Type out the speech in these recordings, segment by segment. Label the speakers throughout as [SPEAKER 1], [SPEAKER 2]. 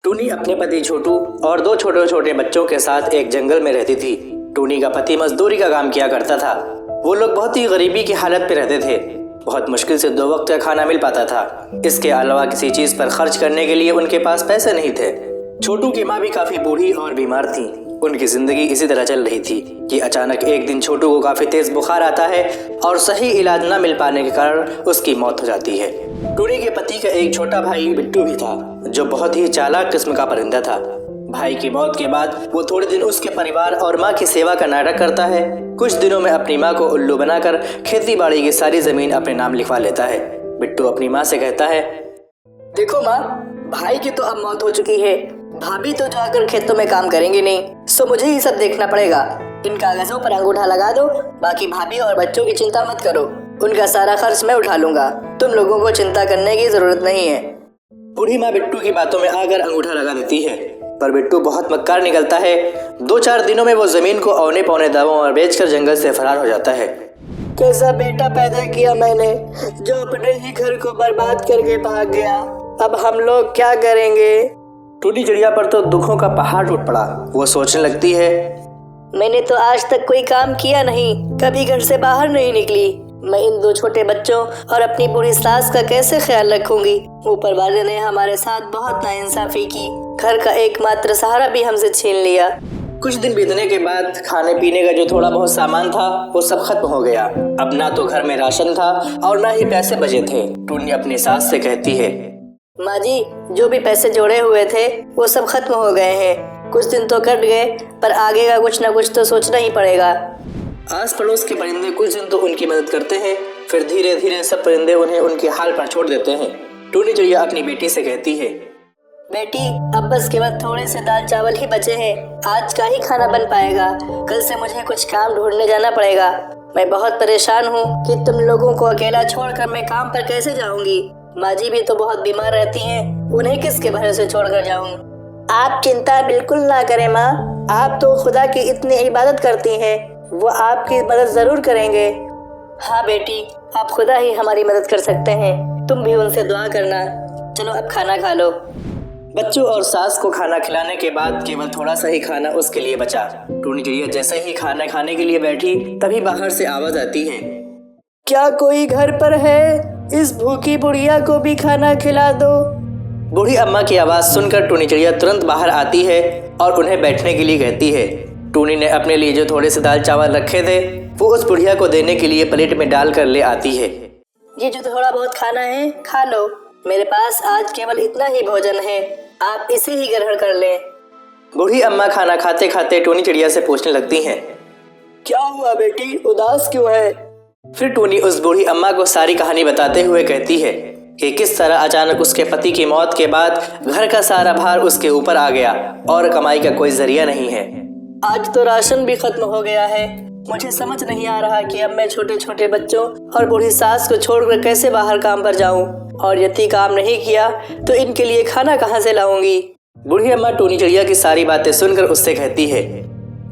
[SPEAKER 1] टूनी अपने पति छोटू और दो छोटे छोटे बच्चों के साथ एक जंगल में रहती थी। टूनी का पति मजदूरी का काम किया करता था। वो लोग बहुत ही गरीबी की हालत पे रहते थे। बहुत मुश्किल से 2 वक्त का खाना मिल पाता था। इसके अलावा किसी चीज पर खर्च करने के लिए उनके पास पैसे नहीं थे। छोटू की माँ भी काफी बूढ़ी और बीमार थी। उनकी जिंदगी इसी तरह चल रही थी कि अचानक एक दिन छोटू को काफी तेज बुखार आता है और सही इलाज न मिल पाने के कारण उसकी मौत हो जाती है। टूनी के पति का एक छोटा भाई बिट्टू भी था, जो बहुत ही चालाक किस्म का परिंदा था। भाई की मौत के बाद वो थोड़े दिन उसके परिवार और माँ की सेवा का नाटक करता है। कुछ दिनों में अपनी माँ को उल्लू बनाकर खेती बाड़ी की सारी जमीन अपने नाम लिखवा लेता है। बिट्टू अपनी माँ से कहता है,
[SPEAKER 2] देखो माँ, भाई की तो अब मौत हो चुकी है। भाभी तो जाकर खेतों में काम करेंगे नहीं, सो मुझे ही सब देखना पड़ेगा। इन कागजों पर अंगूठा लगा दो। बाकी भाभी और बच्चों की चिंता मत करो, उनका सारा खर्च मैं उठा लूंगा। तुम लोगों को चिंता करने की जरूरत नहीं है।
[SPEAKER 1] बूढ़ी माँ बिट्टू की बातों में आकर अंगूठा लगा देती है, पर बिट्टू बहुत मक्कार निकलता है। 2-4 दिनों में वो जमीन को औने पौने दावों और बेचकर जंगल से फरार हो जाता है।
[SPEAKER 2] कैसा बेटा पैदा किया मैंने, जो अपने ही घर को बर्बाद करके भाग गया। अब हम लोग क्या करेंगे?
[SPEAKER 1] टूनी चिड़िया पर तो दुखों का पहाड़ टूट पड़ा। वो सोचने लगती है,
[SPEAKER 2] मैंने तो आज तक कोई काम किया नहीं, कभी घर से बाहर नहीं निकली। मैं इन 2 छोटे बच्चों और अपनी बुरी सास का कैसे ख्याल रखूंगी? ऊपर वाले ने हमारे साथ बहुत नाइंसाफी की। घर का एकमात्र सहारा भी हमसे छीन लिया।
[SPEAKER 1] कुछ दिन बीतने के बाद खाने पीने का जो थोड़ा बहुत सामान था वो सब खत्म हो गया। अब ना तो घर में राशन था और ना ही पैसे बचे थे। टूनी अपनी सास से कहती है,
[SPEAKER 2] माँ जी, जो भी पैसे जोड़े हुए थे वो सब खत्म हो गए हैं। कुछ दिन तो कट गए, पर आगे का कुछ ना कुछ तो सोचना ही पड़ेगा।
[SPEAKER 1] आस पड़ोस के परिंदे कुछ दिन तो उनकी मदद करते हैं, फिर धीरे धीरे सब परिंदे उन्हें उनके हाल पर छोड़ देते हैं। टूनी चिड़िया अपनी बेटी से कहती है,
[SPEAKER 2] बेटी, अब बस केवल थोड़े से दाल चावल ही बचे हैं। आज का ही खाना बन पाएगा, कल से मुझे कुछ काम ढूंढने जाना पड़ेगा। मैं बहुत परेशान हूँ कि तुम लोगों को अकेला छोड़कर मैं काम पर कैसे जाऊंगी। माँ जी भी तो बहुत बीमार रहती हैं, उन्हें किसके भरोसे छोड़कर जाऊं? आप चिंता बिल्कुल ना करें माँ, आप तो खुदा की इतनी इबादत करती हैं, वो आपकी मदद जरूर करेंगे। हाँ बेटी, आप खुदा ही हमारी मदद कर सकते हैं, तुम भी उनसे दुआ करना। चलो अब खाना खा लो।
[SPEAKER 1] बच्चों और सास को खाना खिलाने के बाद केवल थोड़ा सा ही खाना उसके लिए बचा। टूनी चिड़िया जैसे ही खाना खाने के लिए बैठी तभी बाहर से आवाज आती है,
[SPEAKER 2] क्या कोई घर पर है? इस भूखी बुढ़िया को भी खाना खिला दो।
[SPEAKER 1] बूढ़ी अम्मा की आवाज सुनकर टूनी चिड़िया तुरंत बाहर आती है और उन्हें बैठने के लिए कहती है। टूनी ने अपने लिए जो थोड़े से दाल चावल रखे थे वो उस बुढ़िया को देने के लिए प्लेट में डाल कर ले आती है।
[SPEAKER 2] ये जो थोड़ा बहुत खाना है खा लो, मेरे पास आज केवल इतना ही भोजन है, आप इसे ही ग्रहण कर लें।
[SPEAKER 1] बूढ़ी अम्मा खाना खाते खाते टूनी चिड़िया से पूछने लगती हैं,
[SPEAKER 2] क्या हुआ बेटी, उदास क्यों है?
[SPEAKER 1] फिर टूनी उस बूढ़ी अम्मा को सारी कहानी बताते हुए कहती है कि किस तरह अचानक उसके पति की मौत के बाद घर का सारा भार उसके ऊपर आ गया और कमाई का कोई जरिया नहीं है।
[SPEAKER 2] आज तो राशन भी खत्म हो गया है। मुझे समझ नहीं आ रहा कि अब मैं छोटे छोटे बच्चों और बूढ़ी सास को छोड़कर कैसे बाहर काम पर जाऊं, और यदि काम नहीं किया तो इनके लिए खाना कहां से लाऊंगी?
[SPEAKER 1] बूढ़ी अम्मा टूनी चिड़िया की सारी बातें सुनकर उससे कहती है,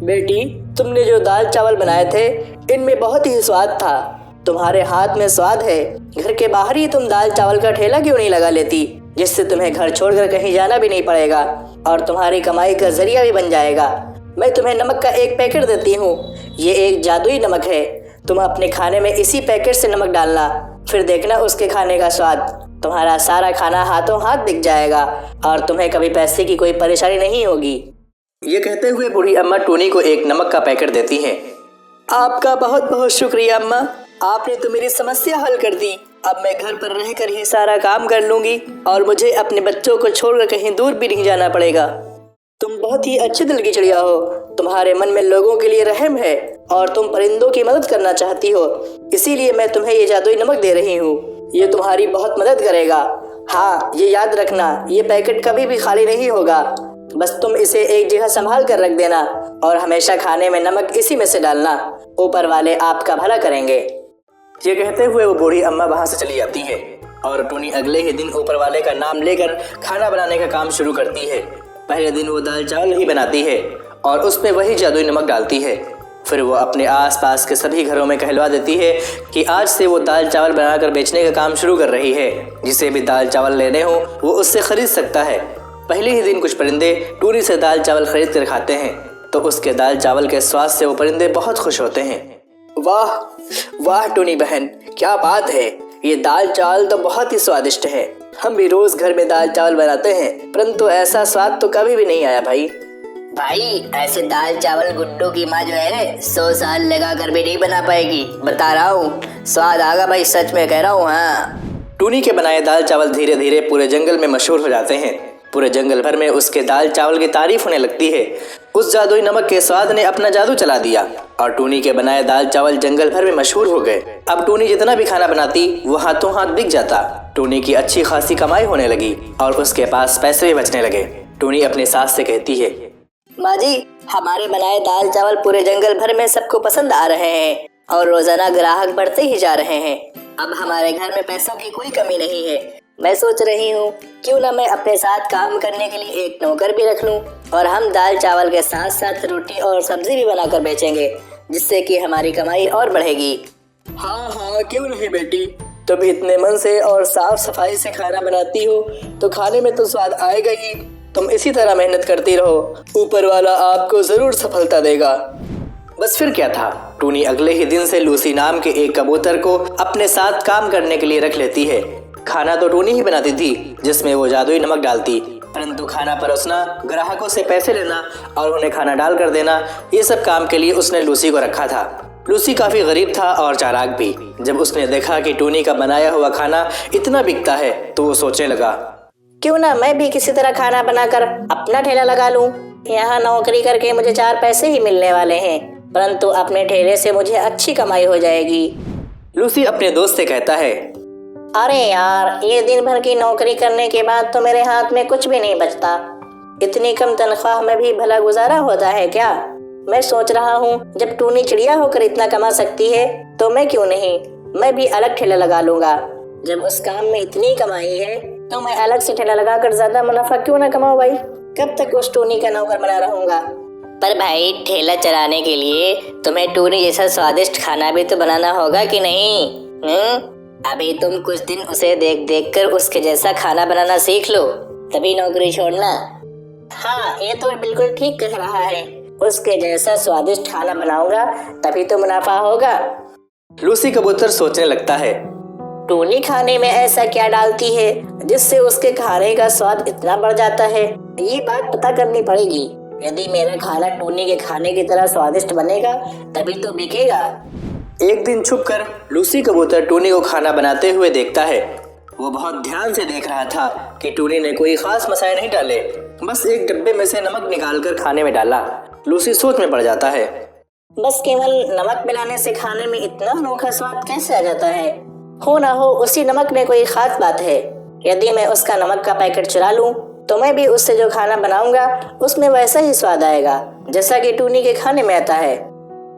[SPEAKER 2] बेटी, तुमने जो दाल चावल बनाए थे इनमें बहुत ही स्वाद था। तुम्हारे हाथ में स्वाद है। घर के बाहर ही तुम दाल चावल का ठेला क्यों नहीं लगा लेती, जिससे तुम्हें घर छोड़कर कहीं जाना भी नहीं पड़ेगा और तुम्हारी कमाई का जरिया भी बन जाएगा। मैं तुम्हें नमक का एक पैकेट देती हूँ, ये एक जादुई नमक है। तुम अपने खाने में इसी पैकेट से नमक डालना, फिर देखना उसके खाने का स्वाद। तुम्हारा सारा खाना हाथों हाथ बिक जाएगा और तुम्हें कभी पैसे की कोई परेशानी नहीं होगी।
[SPEAKER 1] ये कहते हुए बूढ़ी अम्मा टूनी को एक नमक का पैकेट देती हैं।
[SPEAKER 2] आपका बहुत बहुत शुक्रिया अम्मा, आपने तो मेरी समस्या हल कर दी। अब मैं घर पर रहकर ही सारा काम कर लूंगी और मुझे अपने बच्चों को छोड़कर कहीं दूर भी नहीं जाना पड़ेगा। तुम बहुत ही अच्छे दिल की चिड़िया हो। तुम्हारे मन में लोगों के लिए रहम है और तुम परिंदों की मदद करना चाहती हो, इसीलिए मैं तुम्हें ये जादुई नमक दे रही हूँ। ये तुम्हारी बहुत मदद करेगा। हाँ, ये याद रखना, ये पैकेट कभी भी खाली नहीं होगा। बस तुम इसे एक जगह संभाल कर रख देना और हमेशा खाने में नमक इसी में से डालना। ऊपर वाले आपका भला करेंगे।
[SPEAKER 1] ये कहते हुए वो बूढ़ी अम्मा वहाँ से चली जाती है और टूनी अगले ही दिन ऊपर वाले का नाम लेकर खाना बनाने का काम शुरू करती है। पहले दिन वो दाल चावल ही बनाती है और उस पे वही जादुई नमक डालती है। फिर वो अपने आसपास के सभी घरों में कहलवा देती है कि आज से वो दाल चावल बनाकर बेचने का काम शुरू कर रही है। जिसे भी दाल चावल लेने हो वो उससे खरीद सकता है। पहले ही दिन कुछ परिंदे टूनी से दाल चावल खरीद कर खाते हैं तो उसके दाल चावल के स्वाद से वो परिंदे बहुत खुश होते हैं।
[SPEAKER 2] वाह वाह टूनी बहन, क्या बात है, ये दाल चावल तो बहुत ही स्वादिष्ट है। हम भी रोज घर में दाल चावल बनाते हैं परंतु ऐसा स्वाद तो कभी भी नहीं आया भाई।
[SPEAKER 3] भाई ऐसे दाल चावल गुड्डू की माँ जो है 100 साल लगा कर भी नहीं बना पाएगी, बता रहा हूँ। स्वाद आगा भाई, सच में कह रहा हूँ। हाँ,
[SPEAKER 1] टूनी के बनाए दाल चावल धीरे धीरे पूरे जंगल में मशहूर हो जाते हैं। पूरे जंगल भर में उसके दाल चावल की तारीफ होने लगती है। उस जादुई नमक के स्वाद ने अपना जादू चला दिया और टूनी के बनाए दाल चावल जंगल भर में मशहूर हो गए। अब टूनी जितना भी खाना बनाती वो हाथों हाथ बिक जाता। टूनी की अच्छी खासी कमाई होने लगी और उसके पास पैसे भी बचने लगे। टूनी अपनी सास से कहती है,
[SPEAKER 3] माँ जी, हमारे बनाए दाल चावल पूरे जंगल भर में सबको पसंद आ रहे हैं और रोजाना ग्राहक बढ़ते ही जा रहे हैं। अब हमारे घर में पैसों की कोई कमी नहीं है। मैं सोच रही हूँ क्यों ना मैं अपने साथ काम करने के लिए एक नौकर भी रख लूँ और हम दाल चावल के साथ साथ रोटी और सब्जी भी बनाकर बेचेंगे, जिससे कि हमारी कमाई और बढ़ेगी।
[SPEAKER 2] हाँ हाँ, क्यों नहीं बेटी, तुम इतने मन से और साफ सफाई से खाना बनाती हो तो खाने में तो स्वाद आएगा ही। तुम इसी तरह मेहनत करती रहो, ऊपर वाला आपको जरूर सफलता देगा।
[SPEAKER 1] बस फिर क्या था, टूनी अगले ही दिन से लूसी नाम के एक कबूतर को अपने साथ काम करने के लिए रख लेती है। खाना तो टूनी ही बनाती थी जिसमें वो जादुई नमक डालती, परंतु खाना परोसना, ग्राहकों से पैसे लेना और उन्हें खाना डाल कर देना, ये सब काम के लिए उसने लूसी को रखा था। लूसी काफी गरीब था और चालाक भी। जब उसने देखा कि टूनी का बनाया हुआ खाना इतना बिकता है तो वो सोचने लगा,
[SPEAKER 3] क्यों ना मैं भी किसी तरह खाना बनाकर अपना ठेला लगा लूं। यहाँ नौकरी करके मुझे 4 पैसे ही मिलने वाले हैं, परंतु अपने ठेले से मुझे अच्छी कमाई हो जाएगी।
[SPEAKER 1] लूसी अपने दोस्त से कहता है,
[SPEAKER 3] अरे यार, ये दिन भर की नौकरी करने के बाद तो मेरे हाथ में कुछ भी नहीं बचता। इतनी कम तनख्वाह में भी भला गुजारा होता है क्या? मैं सोच रहा हूँ जब टूनी चिड़िया होकर इतना कमा सकती है तो मैं क्यों नहीं, मैं भी अलग ठेला लगा लूंगा। जब उस काम में इतनी कमाई है तो मैं अलग से ठेला लगाकर ज्यादा मुनाफा क्यों ना कमाऊं भाई। कब तक उस टूनी का नौकर बना रहूंगा। पर भाई, ठेला चलाने के लिए तुम्हें टूनी जैसा स्वादिष्ट खाना भी तो बनाना होगा कि नहीं? अभी तुम कुछ दिन उसे देख देख कर उसके जैसा खाना बनाना सीख लो, तभी नौकरी छोड़ना। हाँ, ये तो बिल्कुल ठीक कह रहा है। उसके जैसा स्वादिष्ट खाना बनाऊंगा तभी तो मुनाफा होगा।
[SPEAKER 1] लूसी कबूतर सोचने लगता है,
[SPEAKER 3] टूनी खाने में ऐसा क्या डालती है जिससे उसके खाने का स्वाद इतना बढ़ जाता है? ये बात पता करनी पड़ेगी। यदि मेरा खाना टूनी के खाने की तरह स्वादिष्ट बनेगा तभी तो बिकेगा।
[SPEAKER 1] एक दिन छुपकर लूसी कबूतर टूनी को खाना बनाते हुए देखता है। वो बहुत ध्यान से देख रहा था कि टूनी ने कोई खास मसाले नहीं डाले, बस एक डब्बे में से नमक निकालकर खाने में डाला। लूसी सोच में पड़ जाता है,
[SPEAKER 3] बस केवल नमक मिलाने से खाने में इतना अनोखा स्वाद कैसे आ जाता है? हो ना हो उसी नमक में कोई खास बात है। यदि मैं उसका नमक का पैकेट चुरा लूं तो मैं भी उससे जो खाना बनाऊंगा उसमें वैसा ही स्वाद आएगा जैसा कि टूनी के खाने में आता है।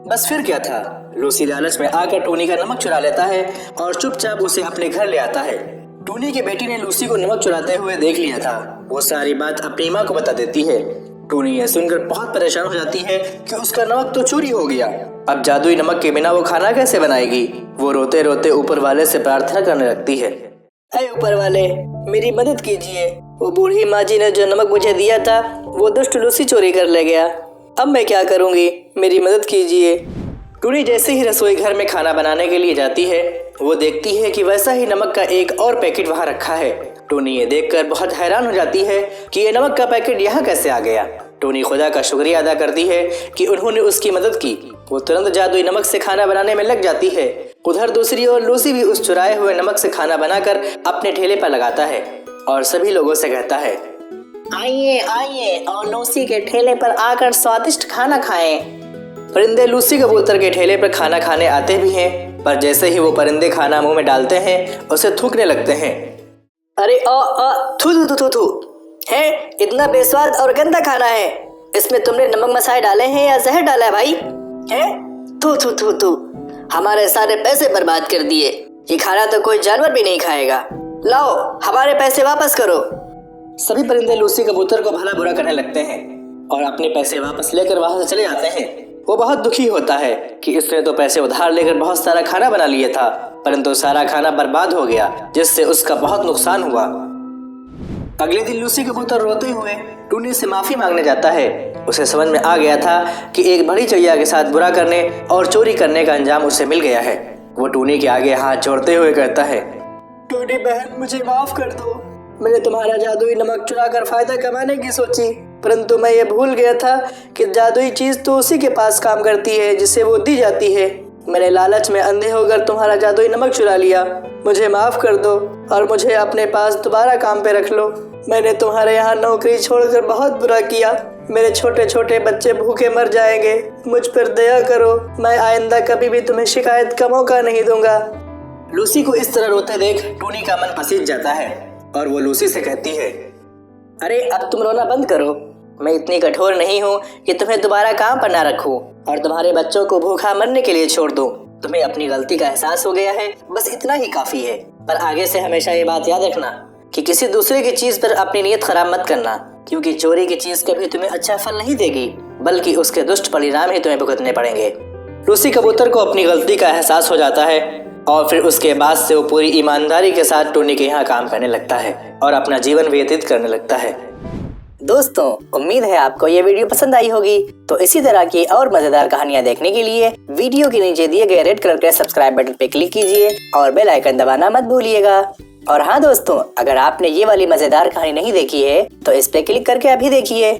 [SPEAKER 1] बस फिर क्या था, लूसी लालच में आकर टूनी का नमक चुरा लेता है और चुपचाप उसे अपने घर ले आता है। टूनी की बेटी ने लूसी को नमक चुराते हुए देख लिया था। वो सारी बात अपनी माँ को बता देती है। टूनी ये सुनकर बहुत परेशान हो जाती है कि उसका नमक तो चोरी हो गया। अब जादुई नमक के बिना वो खाना कैसे बनाएगी। वो रोते रोते ऊपर वाले से प्रार्थना करने लगती है,
[SPEAKER 2] अरे ऊपर वाले, मेरी मदद कीजिए। वो बूढ़ी माँ जी ने जो नमक मुझे दिया था वो दुष्ट लूसी चोरी कर ले गया। अब मैं क्या करूँगी, मेरी मदद कीजिए। टूनी जैसे ही रसोई घर में खाना बनाने के लिए जाती है वो देखती है कि वैसा ही नमक का एक और पैकेट वहाँ रखा है। टूनी ये देखकर बहुत हैरान हो जाती है कि ये नमक का पैकेट यहाँ कैसे आ गया। टूनी खुदा का शुक्रिया अदा करती है कि उन्होंने उसकी मदद की। वो तुरंत जादुई नमक से खाना बनाने में लग जाती है। उधर दूसरी ओर लूसी भी उस चुराए हुए नमक से खाना बनाकर अपने ठेले पर लगाता है और सभी लोगों से कहता है,
[SPEAKER 3] आइए आइए और लूसी के ठेले पर आकर स्वादिष्ट खाना खाएं।
[SPEAKER 1] परिंदे लूसी कबूतर के ठेले पर खाना खाने आते भी हैं, पर जैसे ही वो परिंदे खाना मुंह में डालते हैं उसे थूकने लगते हैं।
[SPEAKER 2] अरे थू थू थू थू थू है, इतना बेस्वाद और गंदा खाना है। इसमें तुमने नमक मसाले डाले हैं या जहर डाला है भाई? है, थू थू थू थू, हमारे सारे पैसे बर्बाद कर दिए। ये खाना तो कोई जानवर भी नहीं खाएगा। लाओ हमारे पैसे वापस करो।
[SPEAKER 1] सभी परिंदे लूसी कबूतर को भला बुरा करने लगते हैं और अपने पैसे वापस लेकर वहां से चले जाते हैं। वो बहुत दुखी होता है कि इसने तो पैसे उधार लेकर बहुत सारा खाना बना लिया था, परंतु सारा खाना बर्बाद हो गया जिससे उसका बहुत नुकसान हुआ। अगले दिन लूसी कबूतर रोते हुए टूनी से माफी मांगने जाता है। उसे समझ में आ गया था कि एक बड़ी चिड़िया के साथ बुरा करने और चोरी करने का अंजाम उसे मिल गया है। वो टूनी के आगे हाथ जोड़ते हुए कहता है,
[SPEAKER 2] टूनी बहन, मुझे माफ कर दो। मैंने तुम्हारा जादुई नमक चुरा कर फायदा कमाने की सोची, परंतु मैं ये भूल गया था कि जादुई चीज तो उसी के पास काम करती है जिसे वो दी जाती है। मैंने लालच में अंधे होकर तुम्हारा जादुई नमक चुरा लिया। मुझे माफ कर दो और मुझे अपने पास दोबारा काम पे रख लो। मैंने तुम्हारे यहाँ नौकरी छोड़कर बहुत बुरा किया। मेरे छोटे छोटे बच्चे भूखे मर जाएंगे। मुझ पर दया करो। मैं आइंदा कभी भी तुम्हें शिकायत का मौका नहीं दूंगा।
[SPEAKER 1] लूसी को इस तरह रोते देख टूनी का मन पसीज जाता है और वो लूसी से कहती है,
[SPEAKER 2] अरे अब तुम रोना बंद करो। मैं इतनी कठोर नहीं हूँ कि तुम्हें दोबारा काम पर ना रखूं और तुम्हारे बच्चों को भूखा मरने के लिए छोड़ दूं। तुम्हें अपनी गलती का एहसास हो गया है, बस इतना ही काफी है। पर आगे से हमेशा ये बात याद रखना कि किसी दूसरे की चीज पर अपनी नीयत खराब मत करना, क्योंकि चोरी की चीज कभी तुम्हें अच्छा फल नहीं देगी, बल्कि उसके दुष्ट परिणाम ही तुम्हें भुगतने पड़ेंगे।
[SPEAKER 1] लूसी कबूतर को अपनी गलती का एहसास हो जाता है और फिर उसके बाद से वो पूरी ईमानदारी के साथ टूनी के यहाँ काम करने लगता है और अपना जीवन व्यतीत करने लगता है।
[SPEAKER 2] दोस्तों, उम्मीद है आपको ये वीडियो पसंद आई होगी। तो इसी तरह की और मजेदार कहानियाँ देखने के लिए वीडियो के नीचे दिए गए रेड कलर के सब्सक्राइब बटन पे क्लिक कीजिए और बेल आइकन दबाना मत भूलिएगा। और हाँ दोस्तों, अगर आपने ये वाली मजेदार कहानी नहीं देखी है तो इस पे क्लिक करके अभी देखिए।